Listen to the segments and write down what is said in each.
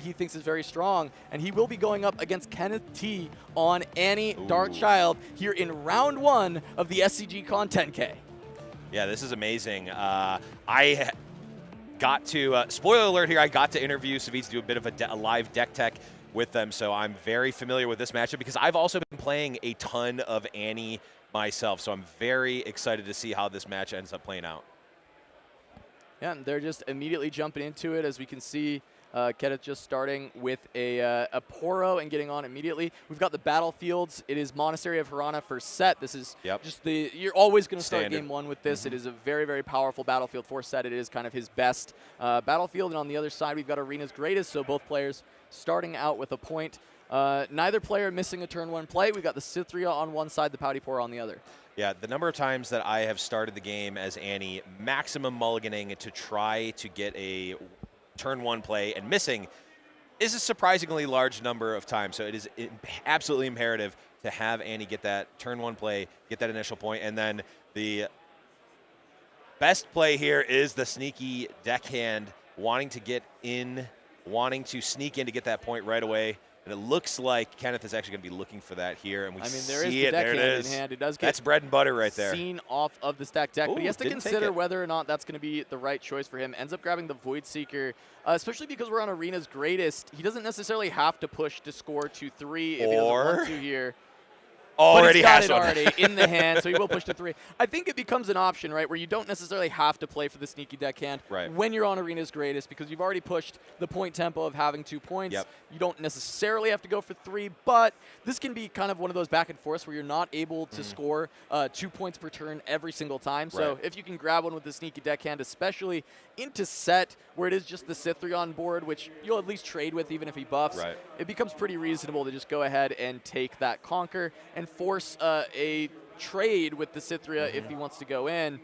he thinks is very strong, and he will be going up against Kenneth T on Annie Darkchild here in round 1 of the SCG Con 10K. Yeah, this is amazing. I got to, spoiler alert here, I got to interview Savjz, do a bit of a live deck tech with them, so I'm very familiar with this matchup because I've also been playing a ton of Annie myself, so I'm very excited to see how this match ends up playing out. Yeah, and they're just immediately jumping into it, as we can see. Kenneth just starting with a Poro and getting on immediately. We've got the battlefields. It is Monastery of Hirana for Sett. This is just you're always going to start game 1 with this. It is a very, very powerful battlefield for Sett. It is kind of his best battlefield. And on the other side, we've got Arena's Greatest, so both players starting out with a point. Neither player missing a turn 1 play. We've got the Cythria on one side, the Pouty Poro on the other. Yeah, the number of times that I have started the game as Annie, maximum mulliganing to try to get a turn 1 play and missing is a surprisingly large number of times. So it is absolutely imperative to have Annie get that turn 1 play, get that initial point, and then the best play here is the sneaky deckhand, wanting to get in, wanting to sneak in to get that point right away. And it looks like Kenneth is actually going to be looking for that here, and we see it. There it is. In hand. It does get That's bread and butter right there. Seen off of the stack deck, but he has to consider whether or not that's going to be the right choice for him. Ends up grabbing the Void Seeker, especially because we're on Arena's Greatest. He doesn't necessarily have to push to score 2-3 if he doesn't want to here. Already but has he's got it already in the hand, so he will push to 3. I think it becomes an option, right, where you don't necessarily have to play for the sneaky deckhand when you're on Arena's Greatest, because you've already pushed the point tempo of having 2 points. You don't necessarily have to go for 3, but this can be kind of one of those back and forths where you're not able to score 2 points per turn every single time. So if you can grab one with the sneaky deckhand, especially into Sett, where it is just the Cythria on board, which you'll at least trade with even if he buffs, it becomes pretty reasonable to just go ahead and take that Conquer and force a trade with the Cythria if he wants to go in.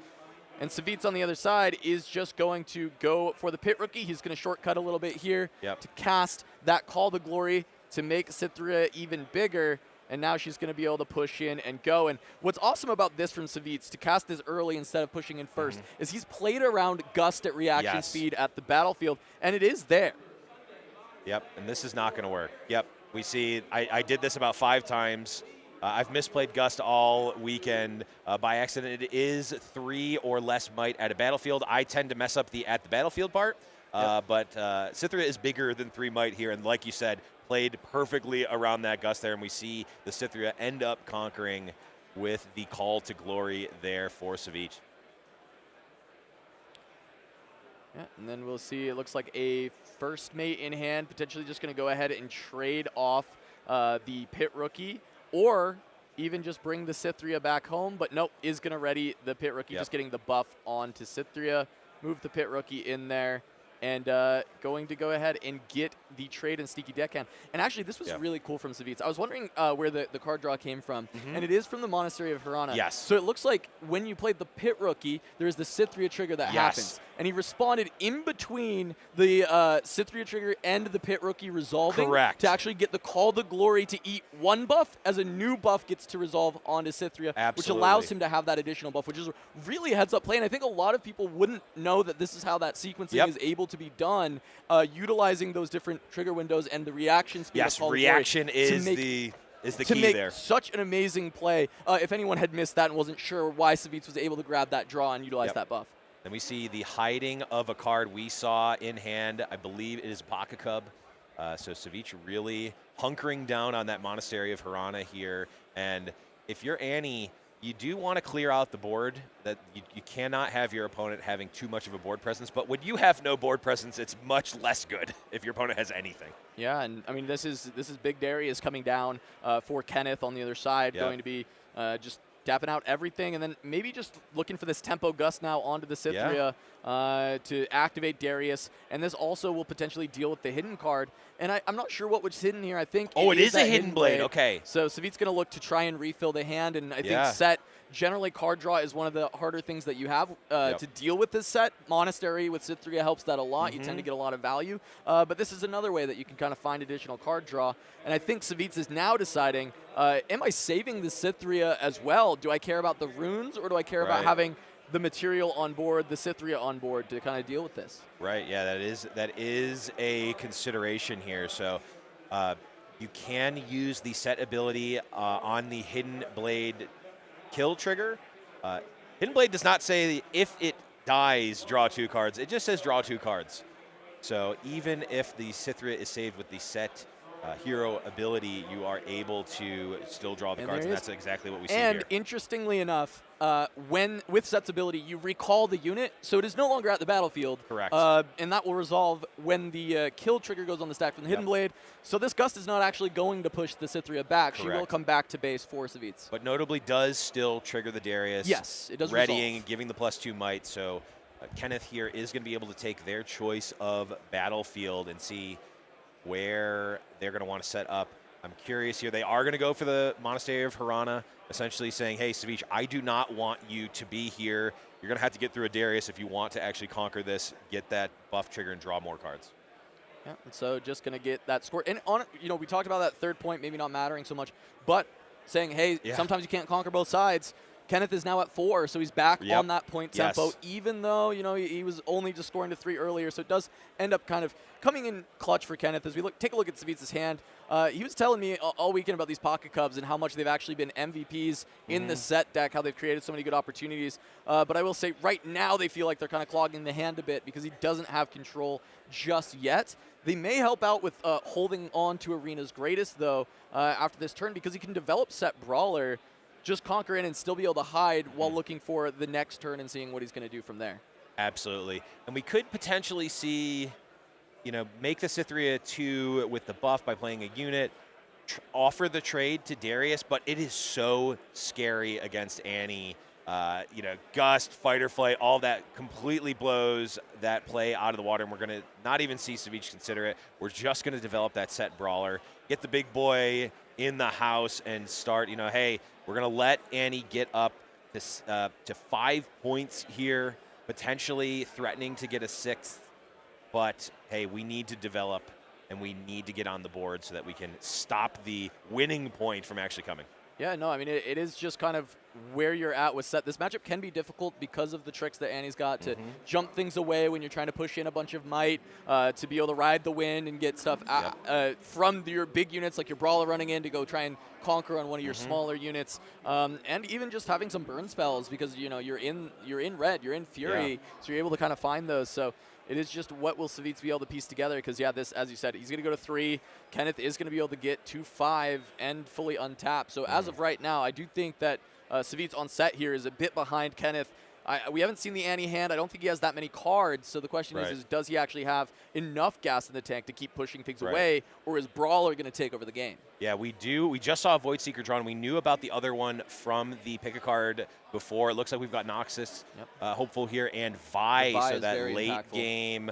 And Savjz on the other side is just going to go for the Pit Rookie. He's going to shortcut a little bit here to cast that Call to Glory to make Cythria even bigger. And now she's going to be able to push in and go. And what's awesome about this from Savjz, to cast this early instead of pushing in first, is he's played around Gust at reaction speed at the battlefield, and it is there. And this is not going to work. We see I did this about 5 times. I've misplayed Gust all weekend by accident. It is 3 or less might at a battlefield. I tend to mess up the at the battlefield part, but Cythria is bigger than 3 might here, and like you said, played perfectly around that Gust there, and we see the Cythria end up conquering with the Call to Glory there for Savjz. And then we'll see, it looks like a first mate in hand, potentially just going to go ahead and trade off the Pit Rookie, or even just bring the Cythria back home. But nope, is going to ready the Pit Rookie, just getting the buff onto Cythria, move the Pit Rookie in there, and going to go ahead and get the trade and sneaky deckhand. And actually, this was really cool from Savjz. I was wondering where the card draw came from, and it is from the Monastery of Hirana. So it looks like when you played the Pit Rookie, there's the Cythria trigger that happens. And he responded in between the Cythria trigger and the Pit Rookie resolving to actually get the Call to Glory to eat 1 buff as a new buff gets to resolve onto Cythria, which allows him to have that additional buff, which is really a heads-up play. And I think a lot of people wouldn't know that this is how that sequencing is able to be done, utilizing those different trigger windows and the reaction speed. Reaction is the key there. Such an amazing play. If anyone had missed that and wasn't sure why Savjz was able to grab that draw and utilize that buff. Then we see the hiding of a card we saw in hand. I believe it is Baka Cub. So Savjz really hunkering down on that Monastery of Hirana here. And if you're Annie, you do want to clear out the board. That you cannot have your opponent having too much of a board presence. But when you have no board presence, it's much less good if your opponent has anything. Yeah, and I mean this is Big Darius coming down for Kenneth on the other side, going to be just dapping out everything, and then maybe just looking for this Tempo Gust now onto the Cythria to activate Darius. And this also will potentially deal with the hidden card. And I'm not sure what was hidden here. I think it is a hidden blade. Okay. So Savjz going to look to try and refill the hand, and I think Sett, generally card draw is one of the harder things that you have to deal with this set. Monastery with Cythria helps that a lot. You tend to get a lot of value. But this is another way that you can kind of find additional card draw. And I think Savjz is now deciding, am I saving the Cythria as well? Do I care about the runes, or do I care about having the material on board, the Cythria on board to kind of deal with this. Right, yeah, that is a consideration here. So you can use the Sett ability on the Hidden Blade kill trigger. Hidden Blade does not say if it dies, draw 2 cards. It just says draw 2 cards. So even if the Cythria is saved with the Sett hero ability, you are able to still draw the cards, and that's exactly what we see here. And interestingly enough, when with Sett's ability, you recall the unit, so it is no longer at the battlefield. Correct. And that will resolve when the kill trigger goes on the stack from the Hidden Blade. So this Gust is not actually going to push the Cythria back. Correct. She will come back to base for Savjz. But notably does still trigger the Darius. Yes, it does readying, resolve. Giving the +2 might. So Kenneth here is going to be able to take their choice of battlefield and see where they're going to want to set up. I'm curious here. They are going to go for the Monastery of Harana, essentially saying, hey, Savjz, I do not want you to be here. You're going to have to get through a Darius if you want to actually conquer this, get that buff trigger, and draw more cards. Yeah, and so just going to get that score. And, we talked about that third point maybe not mattering so much, but saying, hey, sometimes you can't conquer both sides. Kenneth is now at 4, so he's back on that point tempo, even though, he was only just scoring to 3 earlier. So it does end up kind of coming in clutch for Kenneth as we take a look at Savjz's hand. He was telling me all weekend about these Pocket Cubs and how much they've actually been MVPs in the Sett deck, how they've created so many good opportunities. But I will say right now they feel like they're kind of clogging the hand a bit because he doesn't have control just yet. They may help out with holding on to Arena's Greatest, though, after this turn because he can develop Sett Brawler, just conquer in and still be able to hide while looking for the next turn and seeing what he's going to do from there. Absolutely. And we could potentially see, make the Cythria 2 with the buff by playing a unit, offer the trade to Darius, but it is so scary against Annie. Gust, fight or flight, all that completely blows that play out of the water, and we're going to not even see Savjz consider it. We're just going to develop that Sett Brawler, get the big boy in the house, and start, hey, we're going to let Annie get up to 5 points here, potentially threatening to get a 6th. But, hey, we need to develop, and we need to get on the board so that we can stop the winning point from actually coming. Yeah, no, I mean, it is just kind of where you're at with Sett. This matchup can be difficult because of the tricks that Annie's got to jump things away when you're trying to push in a bunch of might, to be able to ride the wind and get stuff from your big units like your Brawler running in to go try and conquer on one of your smaller units, and even just having some burn spells because, you're in red, you're in Fury, so you're able to kind of find those. So it is just what will Savjz be able to piece together because, this, as you said, he's going to go to 3. Kenneth is going to be able to get to 5 and fully untap. So as of right now, I do think that Savjz on Sett here is a bit behind Kenneth. We haven't seen the Annie hand. I don't think he has that many cards. So the question is, does he actually have enough gas in the tank to keep pushing things away, or is Brawler going to take over the game? Yeah, we do. We just saw a Void Seeker drawn. We knew about the other one from the pick a card before. It looks like we've got Noxus hopeful here and Vi. So that late impactful game,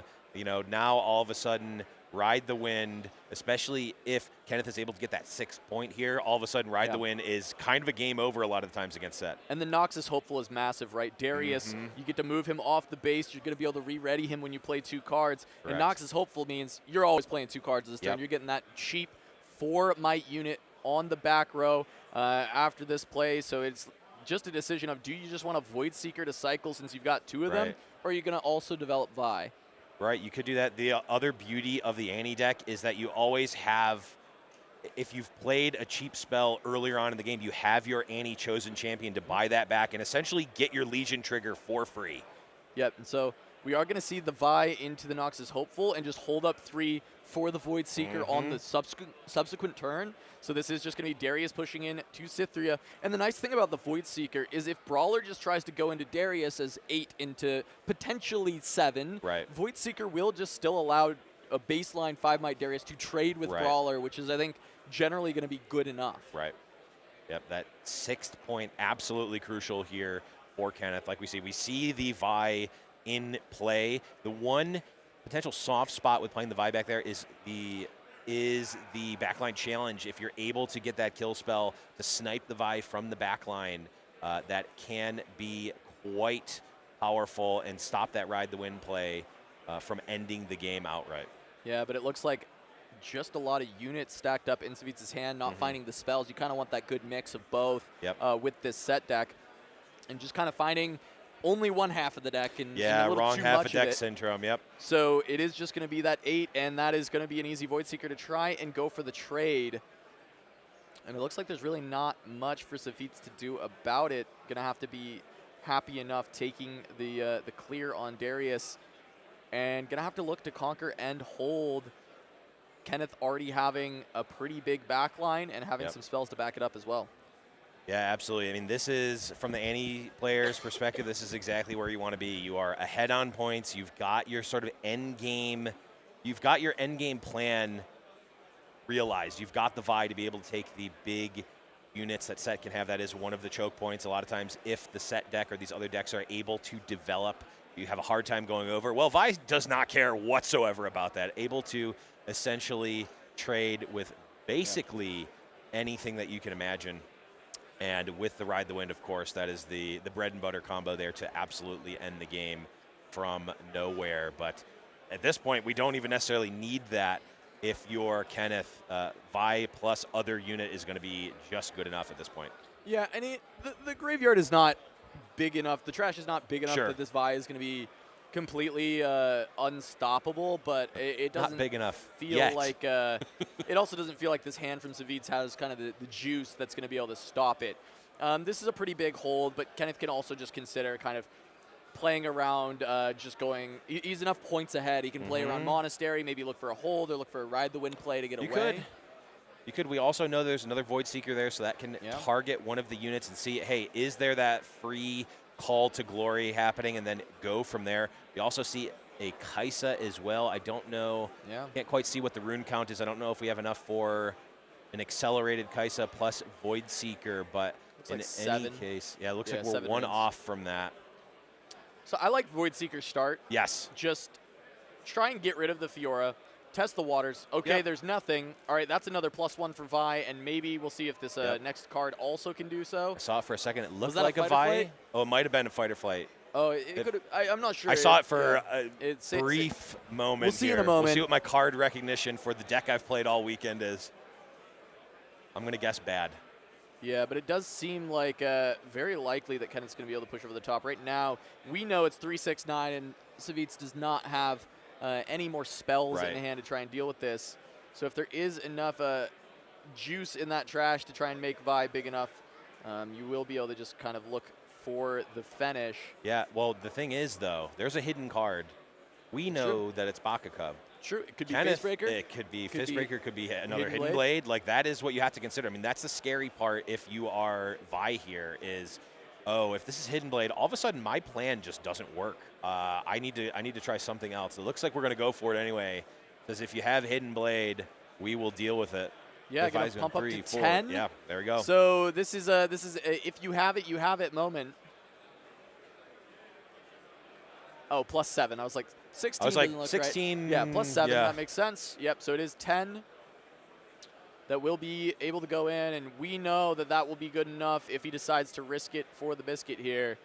now all of a sudden ride the wind, especially if Kenneth is able to get that 6th point here. All of a sudden, ride the wind is kind of a game over a lot of the times against Sett. And the Noxus hopeful is massive, right? Darius, you get to move him off the base. You're going to be able to re-ready him when you play 2 cards. Correct. And Noxus hopeful means you're always playing 2 cards this turn. You're getting that cheap 4 might unit on the back row after this play. So it's just a decision of, do you just want a Void Seeker to cycle since you've got 2 of them, or are you going to also develop Vi? Right, you could do that. The other beauty of the Annie deck is that you always have, if you've played a cheap spell earlier on in the game, you have your Annie chosen champion to buy that back and essentially get your Legion trigger for free. Yep, and so we are going to see the Vi into the Noxus Hopeful and just hold up 3 for the Void Seeker on the subsequent turn. So this is just going to be Darius pushing in to Cythria. And the nice thing about the Void Seeker is if Brawler just tries to go into Darius as 8 into potentially 7, Void Seeker will just still allow a baseline 5 might Darius to trade with Brawler, which is, I think, generally going to be good enough. Right. Yep, that 6th point absolutely crucial here for Kenneth. Like we see the Vi in play. The one potential soft spot with playing the Vi back there is the backline challenge. If you're able to get that kill spell to snipe the Vi from the backline, that can be quite powerful and stop that ride the wind play from ending the game outright. Yeah, but it looks like just a lot of units stacked up in Savjz's hand, not finding the spells. You kind of want that good mix of both with this Sett deck. And just kind of finding only one half of the deck. And, yeah, and a wrong too half much of deck it. syndrome, yep. So it is just going to be that 8, and that is going to be an easy Void Seeker to try and go for the trade. And it looks like there's really not much for Savjz to do about it. Going to have to be happy enough taking the clear on Darius. And going to have to look to conquer and hold. Kenneth already having a pretty big backline and having some spells to back it up as well. Yeah, absolutely. I mean, this is, from the Annie player's perspective, this is exactly where you want to be. You are ahead on points. You've got your sort of end game. You've got your end game plan realized. You've got the Vi to be able to take the big units that Sett can have. That is one of the choke points. A lot of times, if the Sett deck or these other decks are able to develop, you have a hard time going over. Well, Vi does not care whatsoever about that. Able to essentially trade with basically anything that you can imagine. And with the Ride the Wind, of course, that is the bread and butter combo there to absolutely end the game from nowhere. But at this point, we don't even necessarily need that. If your Kenneth, Vi plus other unit is going to be just good enough at this point. Yeah, and the graveyard is not big enough. The trash is not big enough Sure. that this Vi is going to be completely unstoppable, but it doesn't not big enough feel yet. like it also doesn't feel like this hand from Savjz has kind of the juice that's going to be able to stop it. This is a pretty big hold, but Kenneth can also just consider kind of playing around, just going. He's enough points ahead. He can play around Monastery, maybe look for a hold or look for a Ride the Wind play to get away. You could. We also know there's another Void Seeker there, so that can target one of the units and see, hey, is there that free call to glory happening, and then go from there. We also see a Kaisa as well. I don't know. Can't quite see what the rune count is. I don't know if we have enough for an accelerated Kaisa plus Void Seeker, but looks in any case, it looks like we're one off from that. So I like Void Seeker start. Yes. Just try and get rid of the Fiora. Test the waters. Okay, there's nothing. All right, that's another +1 for Vi, and maybe we'll see if this next card also can do so. I saw it for a second. It looked like a Vi. Oh, it might have been a fight or flight. Oh, it could. I'm not sure. I saw it for a brief moment. We'll see in a moment. We'll see what my card recognition for the deck I've played all weekend is. I'm going to guess bad. Yeah, but it does seem like very likely that Kenneth's going to be able to push over the top. Right now, we know it's 3/6/9, and Savjz does not have any more spells in hand to try and deal with this. So if there is enough juice in that trash to try and make Vi big enough, you will be able to just kind of look for the finish. Yeah, well, the thing is, though, there's a hidden card. We know that it's Baka Cub. True. It could be Kenneth, Fistbreaker. It could be Fistbreaker. Could be another Hidden Blade. Like, that is what you have to consider. I mean, that's the scary part if you are Vi here is, oh, if this is Hidden Blade, all of a sudden my plan just doesn't work. I need to try something else. It looks like we're going to go for it anyway, because if you have Hidden Blade, we will deal with it. Yeah, going to pump up to 10. Yeah, there we go. So this is a if you have it, you have it moment. Oh, +7. I was like 16. I was like 16. Right. Yeah, +7. That makes sense. Yep. So it is 10 that will be able to go in, and we know that that will be good enough if he decides to risk it for the biscuit here.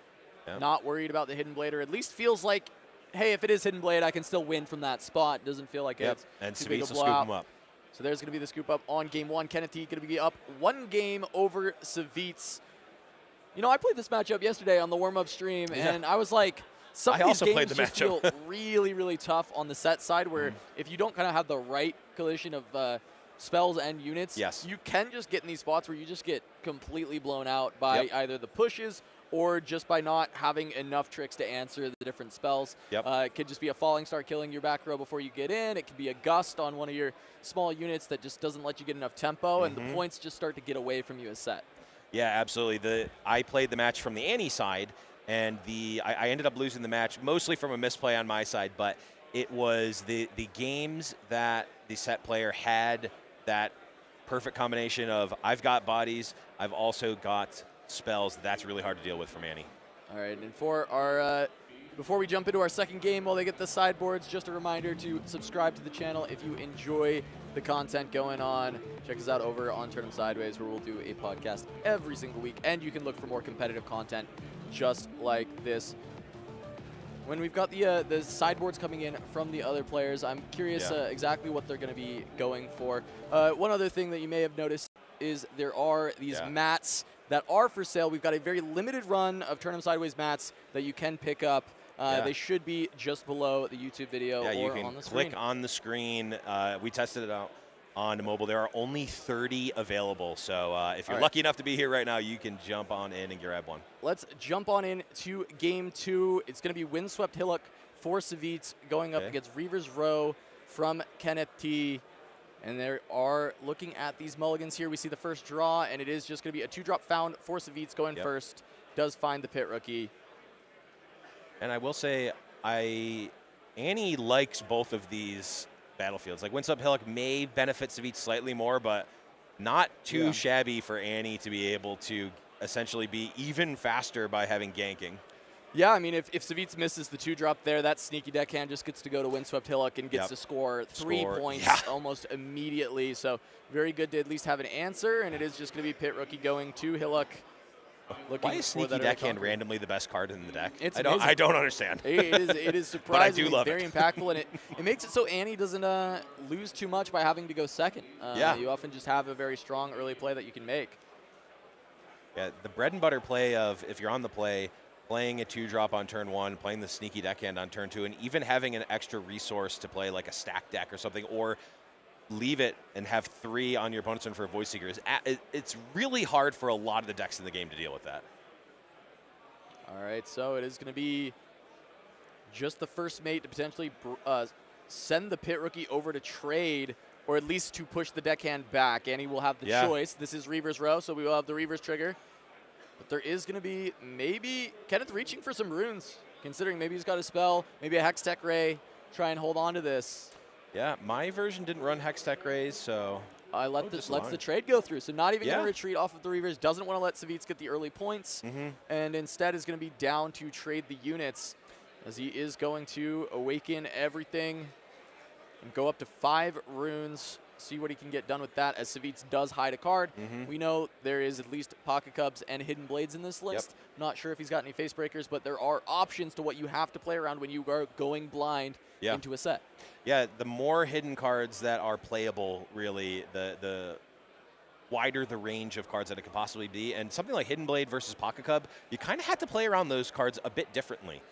Yep. Not worried about the Hidden Blade, or at least feels like, hey, if it is Hidden Blade, I can still win from that spot. Doesn't feel like it's and too big a Savjz will scoop him up. So there's going to be the scoop up on game 1. Kenneth going to be up 1 game over Savjz. You know, I played this matchup yesterday on the warm-up stream, and I was like, some of these games just feel really, really tough on the Sett side, where if you don't kind of have the right collision of spells and units, you can just get in these spots where you just get completely blown out by either the pushes or just by not having enough tricks to answer the different spells. It could just be a Falling Star killing your back row before you get in. It could be a Gust on one of your small units that just doesn't let you get enough tempo, and the points just start to get away from you as Sett. Yeah, absolutely. I played the match from the Annie side, and I ended up losing the match mostly from a misplay on my side, but it was the games that the Sett player had that perfect combination of I've got bodies, I've also got spells. That's really hard to deal with from Annie. All right, and for our before we jump into our second game while they get the sideboards, just a reminder to subscribe to the channel if you enjoy the content going on. Check us out over on Turn 'em Sideways, where we'll do a podcast every single week, and you can look for more competitive content just like this. When we've got the sideboards coming in from the other players, I'm curious exactly what they're going to be going for. One other thing that you may have noticed is there are these mats that are for sale. We've got a very limited run of Turn 'em Sideways mats that you can pick up. They should be just below the YouTube video or on the screen. Click on the screen. We tested it out on mobile. There are only 30 available. So if you're lucky enough to be here right now, you can jump on in and grab one. Let's jump on in to game 2. It's going to be Windswept Hillock for Savjz going up against Reavers Row from Kenneth T. And they are looking at these mulligans here. We see the first draw, and it is just going to be a 2-drop found for Savjz going first. Does find the pit rookie. And I will say, Annie likes both of these battlefields. Like Windswept Hillock may benefit Savjz slightly more, but not too shabby for Annie to be able to essentially be even faster by having ganking. Yeah, I mean, if Savjz misses the 2-drop there, that sneaky deckhand just gets to go to Windswept Hillock and gets to score 3 points almost immediately. So very good to at least have an answer, and it is just going to be pit rookie going to Hillock. Why is sneaky deckhand randomly the best card in the deck? I don't understand. It is surprisingly but I do love very impactful, and it makes it so Annie doesn't lose too much by having to go second. You often just have a very strong early play that you can make. Yeah, the bread and butter play of if you're on the play, playing a 2-drop on turn 1, playing the sneaky deckhand on turn 2, and even having an extra resource to play like a stack deck or something, or leave it and have 3 on your opponent's turn for a Void Seeker. It's really hard for a lot of the decks in the game to deal with that. All right, so it is going to be just the first mate to potentially send the pit rookie over to trade, or at least to push the deckhand back. Annie will have the choice. This is Reavers Row, so we will have the Reavers trigger. But there is going to be maybe Kenneth reaching for some runes, considering maybe he's got a spell, maybe a Hextech Ray, try and hold on to this. Yeah, my version didn't run Hextech Rays, so lets the trade go through. So not even going to retreat off of the Reavers, doesn't want to let Savjz get the early points, and instead is going to be down to trade the units, as he is going to awaken everything and go up to 5 runes. See what he can get done with that, as Savjz does hide a card. We know there is at least Pocket Cubs and Hidden Blades in this list. Not sure if he's got any Face Breakers, but there are options to what you have to play around when you are going blind into a set. Yeah, the more hidden cards that are playable, really, the wider the range of cards that it could possibly be. And something like Hidden Blade versus Pocket Cub, you kind of have to play around those cards a bit differently.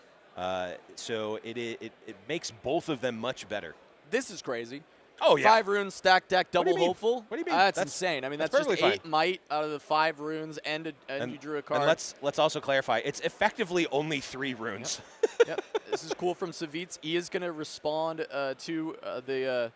So it makes both of them much better. This is crazy. Oh, yeah. 5 runes, stack deck, double hopeful. What do you mean? That's insane. I mean, that's just 8 might out of the 5 runes, and you drew a card. And let's also clarify, it's effectively only 3 runes. Yep. This is cool from Savjz. He is going to respond to the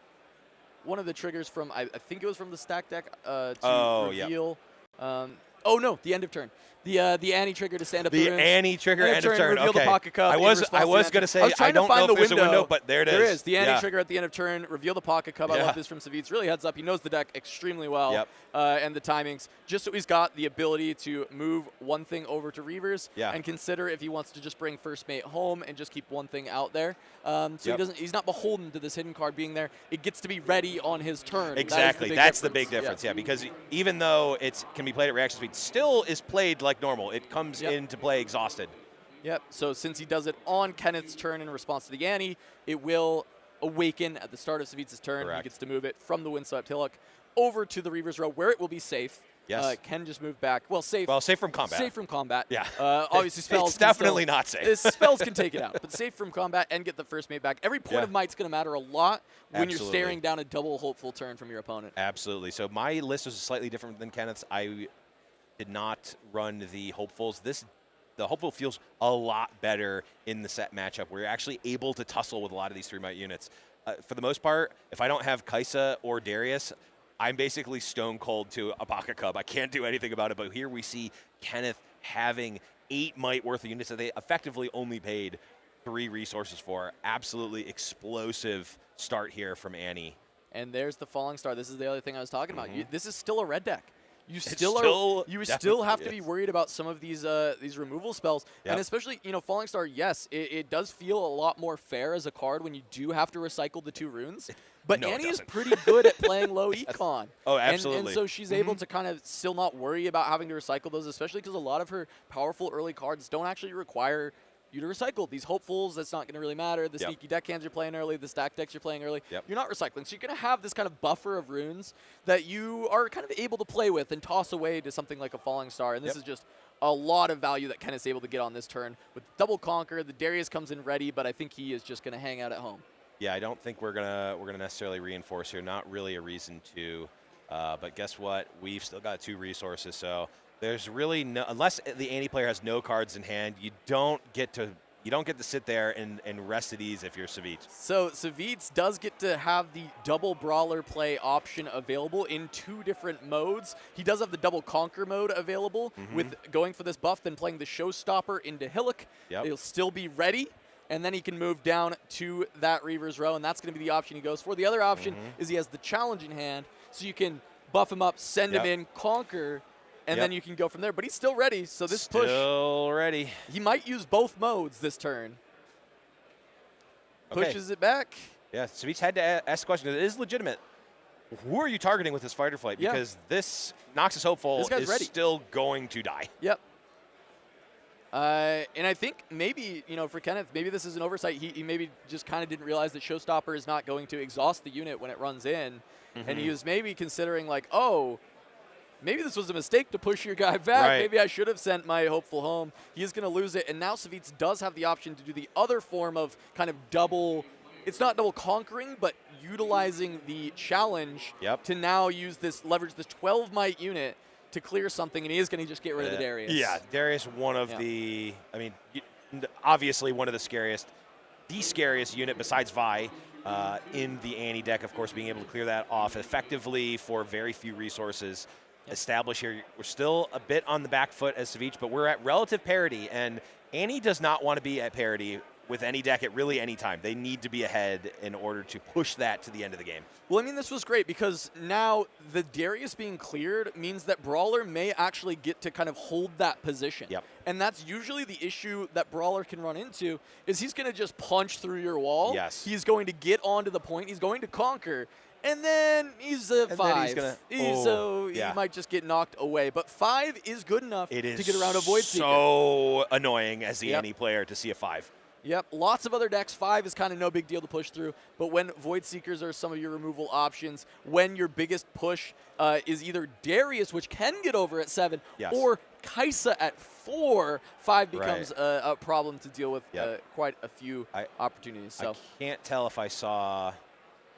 one of the triggers from, I think it was from the stack deck to reveal. Oh, no, the end of turn. The Annie trigger to stand up the runes. Annie trigger, end of turn. Reveal the Pocket Cub. I was going to say, I don't know if there's a window, but there it is. There is. The Annie trigger at the end of turn, reveal the Pocket Cub. I love this from Savjz. Really heads up. He knows the deck extremely well and the timings, just so he's got the ability to move one thing over to Reavers and consider if he wants to just bring first mate home and just keep one thing out there. So he's not beholden to this hidden card being there. It gets to be ready on his turn. Exactly. That's the big difference, because even though it can be played at reaction speed, still is played like normal. It comes into play exhausted. Yep. So since he does it on Kenneth's turn in response to the Annie, it will awaken at the start of Savjz's turn. He gets to move it from the Windswept Hillock over to the Reavers Row, where it will be safe. Yes. Can just move back. Well, safe from combat. Safe from combat. Yeah. Obviously, spells. It's definitely not safe. Spells can take it out, but safe from combat and get the first mate back. Every point of might's going to matter a lot when you're staring down a double hopeful turn from your opponent. Absolutely. So my list was slightly different than Kenneth's. I did not run the hopefuls. The hopeful feels a lot better in the Sett matchup, where you're actually able to tussle with a lot of these 3-mite units. For the most part, if I don't have Kaisa or Darius, I'm basically stone cold to a Pocket Cub. I can't do anything about it, but here we see Kenneth having 8 might worth of units that they effectively only paid 3 resources for. Absolutely explosive start here from Annie. And there's the Falling Star. This is the other thing I was talking about. This is still a red deck. You still have to be worried about some of these removal spells, and especially Falling Star. Yes, it does feel a lot more fair as a card when you do have to recycle the 2 runes. But no, Annie is pretty good at playing low econ. Oh, absolutely. And so she's able to kind of still not worry about having to recycle those, especially because a lot of her powerful early cards don't actually require you to recycle. These hopefuls, that's not going to really matter. The sneaky deckhands you're playing early, the stack decks you're playing early, you're not recycling. So you're going to have this kind of buffer of runes that you are kind of able to play with and toss away to something like a Falling Star. And this is just a lot of value that Kenneth's able to get on this turn. With double Conquer, the Darius comes in ready, but I think he is just going to hang out at home. Yeah, I don't think we're gonna necessarily reinforce here. Not really a reason to. But guess what? We've still got 2 resources, so there's really no, unless the Annie player has no cards in hand, you don't get to sit there and rest at ease if you're Savjz. So Savjz does get to have the double brawler play option available in 2 different modes. He does have the double conquer mode available with going for this buff, then playing the showstopper into Hillock. He'll still be ready. And then he can move down to that Reaver's Row, and that's going to be the option he goes for. The other option is he has the challenge in hand, so you can buff him up, send him in, conquer, and then you can go from there. But he's still ready, so this push. Still ready. He might use both modes this turn. Pushes it back. Yeah, Savjz had to ask the question. It is legitimate. Who are you targeting with this fight or flight? Because this Noxus Hopeful is still going to die. Yep. And I think maybe, for Kenneth, maybe this is an oversight. He maybe just kind of didn't realize that Showstopper is not going to exhaust the unit when it runs in. And he was maybe considering like, oh, maybe this was a mistake to push your guy back. Maybe I should have sent my Hopeful home. He is going to lose it. And now Savjz does have the option to do the other form of kind of double. It's not double conquering, but utilizing the challenge to now use this, leverage this 12 might unit to clear something, and he is going to just get rid of the Darius. Yeah, Darius, one of the, I mean, obviously one of the scariest unit besides Vi in the Annie deck, of course, being able to clear that off effectively for very few resources. Establish here, we're still a bit on the back foot as Savjz, but we're at relative parity, and Annie does not want to be at parity with any deck at really any time. They need to be ahead in order to push that to the end of the game. Well, I mean, this was great because now the Darius being cleared means that Brawler may actually get to kind of hold that position. And that's usually the issue that Brawler can run into is he's going to just punch through your wall. He's going to get onto the point. He's going to conquer. And then he's a 5. He might just get knocked away. But 5 is good enough to get around a Void Seeker. So annoying as the Annie player to see a 5. Yep, lots of other decks. 5 is kind of no big deal to push through. But when Void Seekers are some of your removal options, when your biggest push is either Darius, which can get over at 7, or Kaisa at 4, 5 becomes a problem to deal with quite a few opportunities. So I can't tell if I saw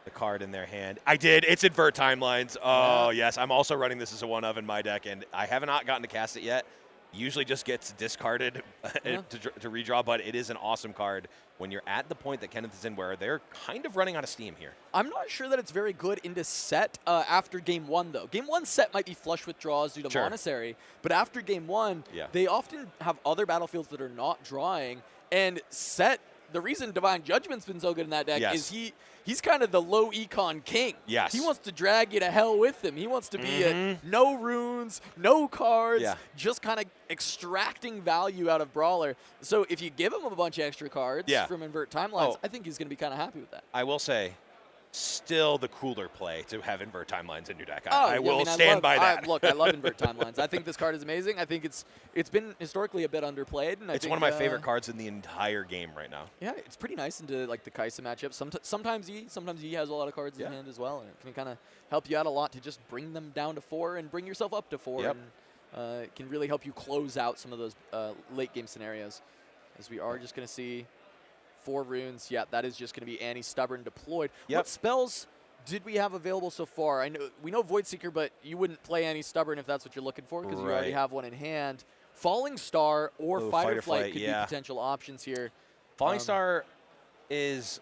the card in their hand. I did. It's Invert Timelines. Oh, yes. I'm also running this as a 1-of in my deck, and I have not gotten to cast it yet. Usually just gets discarded to redraw, but it is an awesome card when you're at the point that Kenneth is in where they're kind of running out of steam here. I'm not sure that it's very good into Sett after Game 1, though. Game 1 Sett might be flush with draws due to Monastery, but after Game 1, they often have other battlefields that are not drawing, and Sett, the reason Divine Judgment's been so good in that deck is he's kind of the low econ king. He wants to drag you to hell with him. He wants to be no runes, no cards, just kind of extracting value out of Brawler. So if you give him a bunch of extra cards from Invert Timelines, I think he's going to be kind of happy with that. I will say, still the cooler play to have Invert Timelines in your deck. I will stand by that. Look, I love Invert Timelines. I think this card is amazing. I think it's been historically a bit underplayed. And it's one of my favorite cards in the entire game right now. Yeah, it's pretty nice into like the Kaisa matchup. Sometimes he has a lot of cards in hand as well, and it can kind of help you out a lot to just bring them down to 4 and bring yourself up to 4. And it can really help you close out some of those late game scenarios. As we are just going to see 4 runes. Yeah, that is just going to be Annie Stubborn deployed. What spells did we have available so far? We know Void Seeker, but you wouldn't play Annie Stubborn if that's what you're looking for because you already have one in hand. Falling Star or Fight or Flight could be potential options here. Falling Star is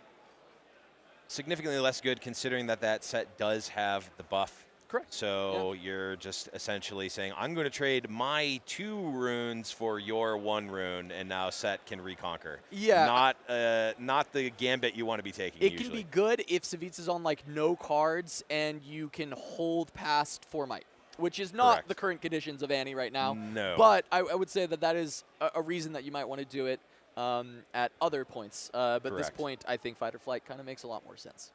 significantly less good considering that set does have the buff. Correct. So you're just essentially saying, I'm going to trade my 2 runes for your 1 rune, and now Sett can reconquer. Not the gambit you want to be taking. It can be good if Savjz is on like no cards and you can hold past 4 might, which is not the current conditions of Annie right now. No. But I would say that is a reason that you might want to do it at other points. But at this point, I think Fight or Flight kind of makes a lot more sense.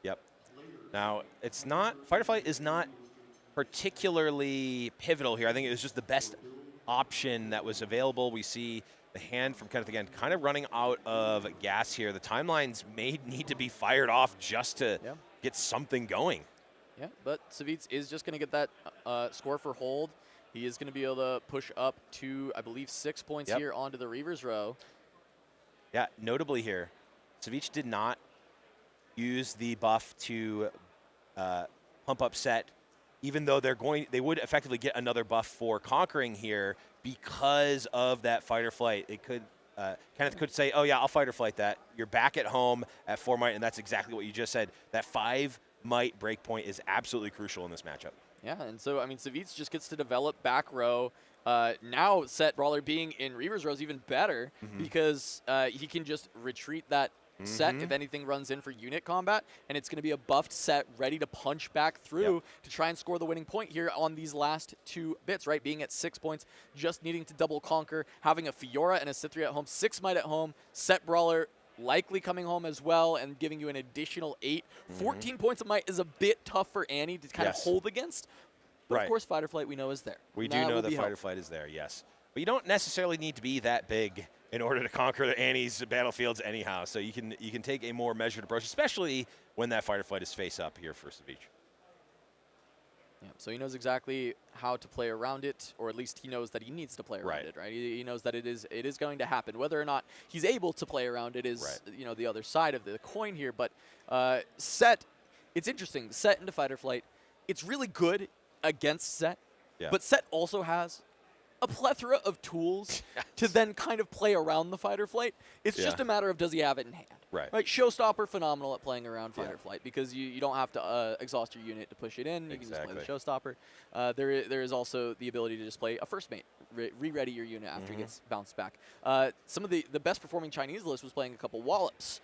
Now, it's not Fight or Flight is not particularly pivotal here. I think it was just the best option that was available. We see The hand from Kenneth again, kind of running out of gas here. The timelines may need to be fired off just to get something going. Yeah, but Savjz is just going to get that score for hold. He is going to be able to push up to, I believe, 6 points here onto the Reaver's Row. Yeah, notably here, Savjz did not use the buff to pump up Sett, even though they would effectively get another buff for conquering here because of that fight or flight. It could Kenneth could say, oh yeah, I'll fight or flight that. You're back at home at 4 might, and that's exactly what you just said. That 5 might breakpoint is absolutely crucial in this matchup. Yeah, and so, I mean, Savjz just gets to develop back row. Now Sett Brawler being in Reaver's Row is even better because he can just retreat that Sett if anything runs in for unit combat, and it's going to be a buffed Sett ready to punch back through to try and score the winning point here on these last 2 bits, right? Being at 6 points, just needing to double conquer, having a Fiora and a Cytherea at home, 6 might at home, Sett Brawler likely coming home as well and giving you an additional 8. 14 points of might is a bit tough for Annie to kind of hold against, but of course Fight or Flight we know is there. We do know that Fight or Flight is there, yes. But you don't necessarily need to be that big in order to conquer the Annie's battlefields anyhow. So you can take a more measured approach, especially when that Fight or Flight is face up here for Savjz. Yeah, so he knows exactly how to play around it, or at least he knows that he needs to play around it, right? He knows that it is going to happen. Whether or not he's able to play around it is you know, the other side of the coin here. But Sett, it's interesting. Sett into Fight or Flight, it's really good against Sett, but Sett also has a plethora of tools to then kind of play around the Fight or Flight. It's just a matter of does he have it in hand. Right. Showstopper, phenomenal at playing around Fight or Flight because you don't have to exhaust your unit to push it in. You can just play the Showstopper. There is also the ability to just play a first mate, re-ready your unit after it gets bounced back. Some of the best performing Chinese list was playing a couple Wallops.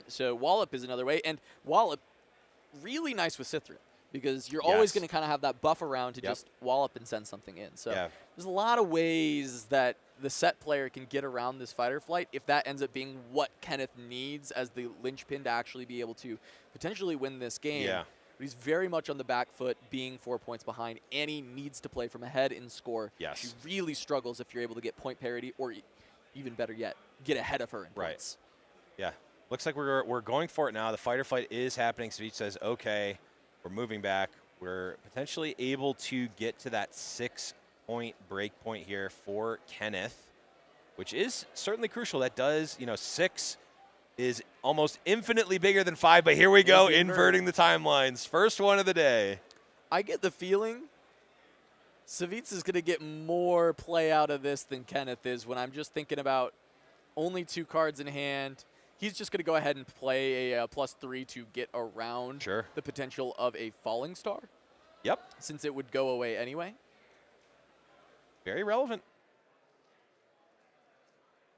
So Wallop is another way, and Wallop really nice with Cytherea, because you're always going to kind of have that buff around to just wallop and send something in. So there's a lot of ways that the Sett player can get around this Fight or Flight if that ends up being what Kenneth needs as the linchpin to actually be able to potentially win this game. But he's very much on the back foot, being 4 points behind. Annie needs to play from ahead in score. She really struggles if you're able to get point parity, or even better yet, get ahead of her in points. Looks like we're going for it now. The Fight or Flight is happening. Savjz says, okay, we're moving back. We're potentially able to get to that 6-point break point here for Kenneth, which is certainly crucial. That does, 6 is almost infinitely bigger than 5, but here we go, inverting the timelines. First one of the day. I get the feeling Savjz is going to get more play out of this than Kenneth is when I'm just thinking about only 2 cards in hand. He's just going to go ahead and play a +3 to get around the potential of a Falling Star. Since it would go away anyway. Very relevant.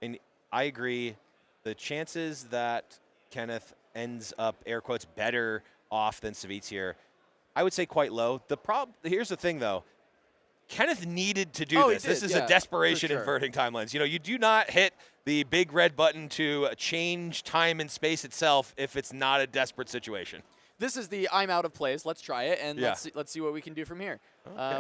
And I agree. The chances that Kenneth ends up, air quotes, better off than Savjz here, I would say quite low. Here's the thing, though. Kenneth needed to do this. This is a desperation inverting timelines. You do not hit the big red button to change time and space itself if it's not a desperate situation. This is the I'm out of plays. Let's try it, and let's see what we can do from here,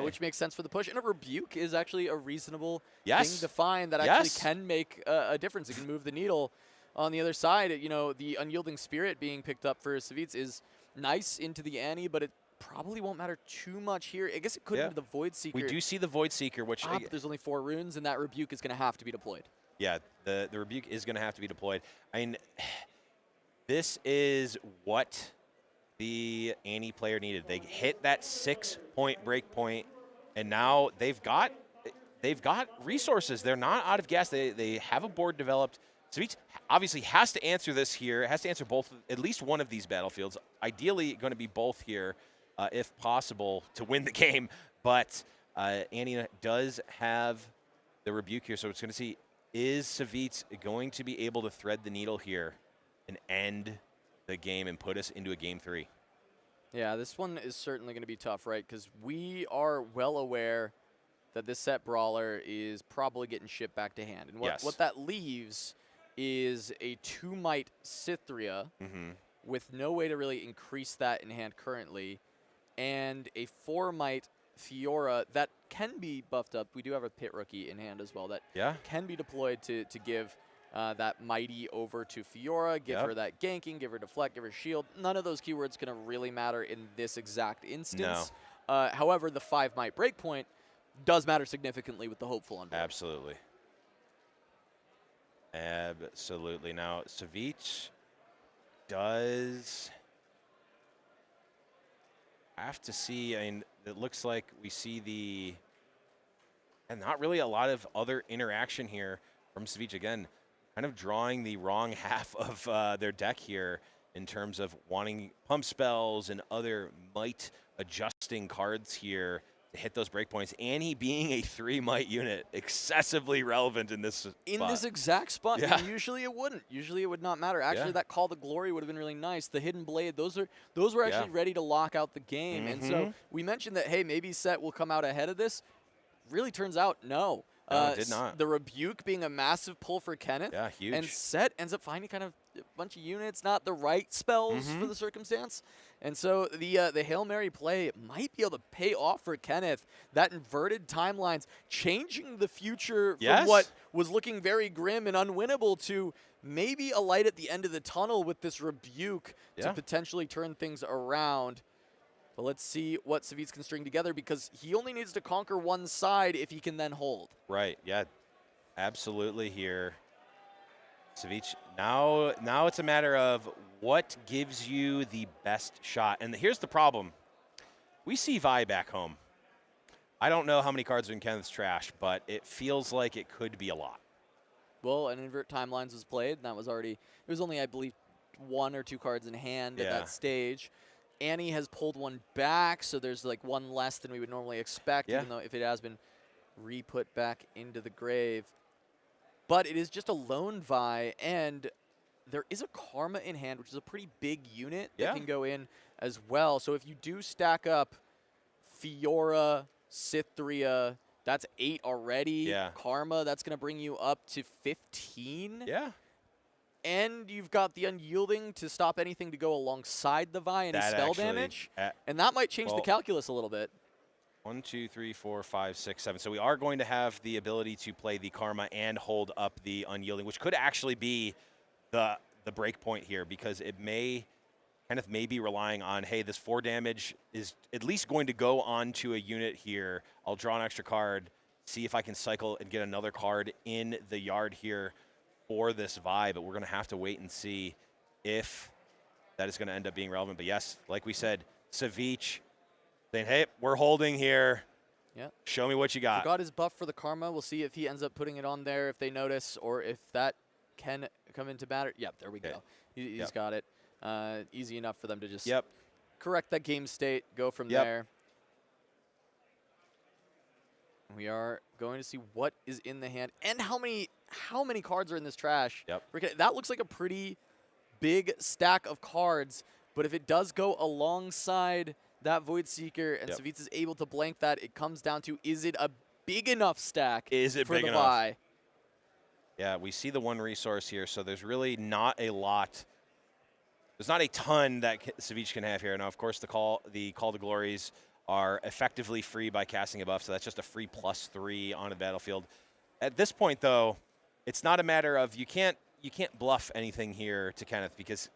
which makes sense for the push. And a Rebuke is actually a reasonable thing to find that actually can make a difference. It can move the needle. On the other side, the Unyielding Spirit being picked up for Savjz is nice into the Annie, but it probably won't matter too much here. I guess it could into the Void Seeker. We do see the Void Seeker, which but there's only 4 runes, and that Rebuke is going to have to be deployed. Yeah, the Rebuke is going to have to be deployed. I mean, this is what the Annie player needed. They hit that 6-point break point, and now they've got resources. They're not out of gas. They have a board developed. Savjz obviously has to answer this here. It has to answer both, at least one of these battlefields. Ideally, going to be both here, if possible, to win the game. But Annie does have the Rebuke here, so it's going to see, is Savjz going to be able to thread the needle here and end the game and put us into a game 3? Yeah, this one is certainly going to be tough, right? Because we are well aware that this Sett Brawler is probably getting shipped back to hand. And what that leaves is a 2-might Cytherea with no way to really increase that in hand currently, and a 4-might Fiora that can be buffed up. We do have a Pit Rookie in hand as well that can be deployed to give that Mighty over to Fiora, give her that ganking, give her deflect, give her shield. None of those keywords going to really matter in this exact instance. No. However, the 5 Might Breakpoint does matter significantly with the Hopeful on board. Absolutely. Absolutely. Now, Savjz does have to see. I mean, it looks like we see and not really a lot of other interaction here from Savjz. Again, kind of drawing the wrong half of their deck here in terms of wanting pump spells and other might adjusting cards here to hit those breakpoints. Annie being a 3 might unit, excessively relevant in this spot. In this exact spot. Yeah. And usually it wouldn't. Usually it would not matter. Actually, that Call to Glory would have been really nice. The Hidden Blade, those were actually ready to lock out the game. And so we mentioned that, hey, maybe Sett will come out ahead of this. Really turns out, no. No, it did not. The Rebuke being a massive pull for Kenneth. Yeah, huge. And Sett ends up finding kind of a bunch of units, not the right spells for the circumstance. And so the Hail Mary play might be able to pay off for Kenneth. That inverted timelines, changing the future from what was looking very grim and unwinnable to maybe a light at the end of the tunnel with this Rebuke to potentially turn things around. But let's see what Savjz can string together, because he only needs to conquer one side if he can then hold. Right, yeah, absolutely here. Savjz, now it's a matter of what gives you the best shot. And here's the problem. We see Vi back home. I don't know how many cards are in Kenneth's trash, but it feels like it could be a lot. Well, an Invert Timelines was played, and that was already, it was only, I believe, 1 or 2 cards in hand at that stage. Annie has pulled one back, so there's like 1 less than we would normally expect, even though if it has been re-put back into the grave. But it is just a lone Vi, and there is a Karma in hand, which is a pretty big unit that can go in as well. So if you do stack up Fiora, Cytheria, that's 8 already. Karma, that's going to bring you up to 15. Yeah. And you've got the Unyielding to stop anything to go alongside the Vi, any spell damage. And that might change the calculus a little bit. 1, 2, 3, 4, 5, 6, 7. So we are going to have the ability to play the Karma and hold up the Unyielding, which could actually be the break point here, because it may be relying on, hey, this 4 damage is at least going to go onto a unit here. I'll draw an extra card, see if I can cycle and get another card in the yard here for this Vi, but we're going to have to wait and see if that is going to end up being relevant. But yes, like we said, Savjz saying, hey, we're holding here. Yeah. Show me what you got. Forgot his buff for the Karma. We'll see if he ends up putting it on there, if they notice, or if that can come into matter. Yep, there we go. He's got it. Easy enough for them to just correct that game state, go from there. We are going to see what is in the hand and how many cards are in this trash. That looks like a pretty big stack of cards, but if it does go alongside that Void Seeker and Savjz is able to blank that, it comes down to, is it a big enough stack for the Vi? Yeah, we see the 1 resource here, so there's really not a lot. There's not a ton that Savjz can have here. Now, of course, the Call to Glories are effectively free by casting a buff, so that's just a free +3 on the battlefield. At this point, though, it's not a matter of you can't bluff anything here to Kenneth, because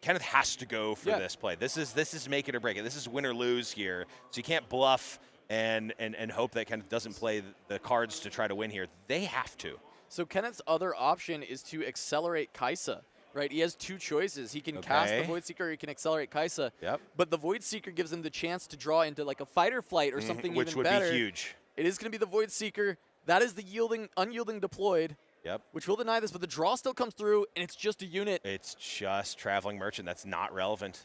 Kenneth has to go for this play. This is make it or break it. This is win or lose here. So you can't bluff and hope that Kenneth doesn't play the cards to try to win here. They have to. So Kenneth's other option is to accelerate Kai'Sa. Right, he has 2 choices. He can cast the Void Seeker, or he can accelerate Kai'Sa. But the Void Seeker gives him the chance to draw into like a fight or flight or something even better. Which would be huge. It is going to be the Void Seeker. That is the Unyielding deployed. Which will deny this, but the draw still comes through, and it's just a unit. It's just Traveling Merchant. That's not relevant.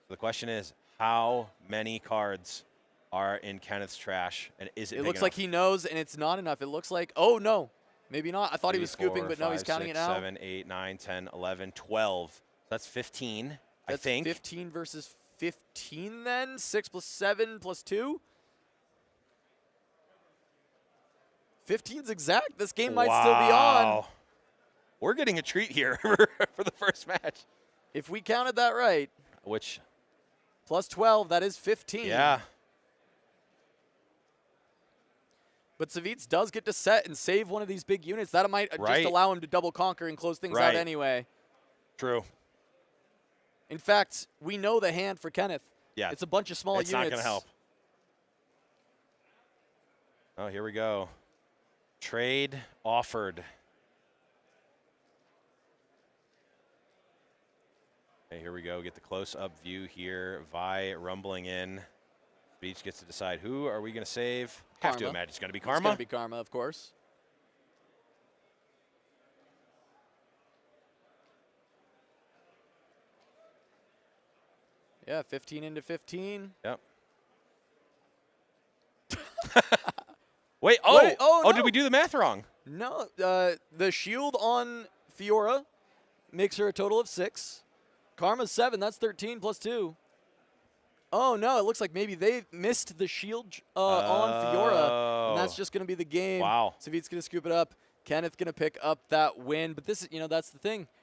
The question is, how many cards are in Kenneth's trash, and is it big looks enough? Like he knows, and it's not enough. It looks like, oh, no. Maybe not. I thought 3, he was scooping, 4, but no, 5, he's counting 6, it now. 7, 8, 9, 10, 11, 12. That's 15, I think. 15 versus 15 then? 6 plus 7 plus 2? 15's exact. This game might still be on. We're getting a treat here for the first match. If we counted that right. Which? Plus 12, that is 15. Yeah. But Savjz does get to set and save one of these big units. That might just allow him to double conquer and close things out anyway. True. In fact, we know the hand for Kenneth. Yeah. It's a bunch of small units. It's not going to help. Oh, here we go. Trade offered. Okay, here we go. Get the close-up view here. Vi rumbling in. Beach gets to decide who are we going to save. Karma. Have to imagine it's going to be Karma. It's going to be Karma, of course. Yeah, 15 into 15. Yep. Wait, oh, no. Did we do the math wrong? No, the shield on Fiora makes her a total of 6. Karma's 7, that's 13 plus 2. Oh, no, it looks like maybe they missed the shield on Fiora, and that's just going to be the game. Wow. Savjz going to scoop it up. Kenneth going to pick up that win. But this is, that's the thing.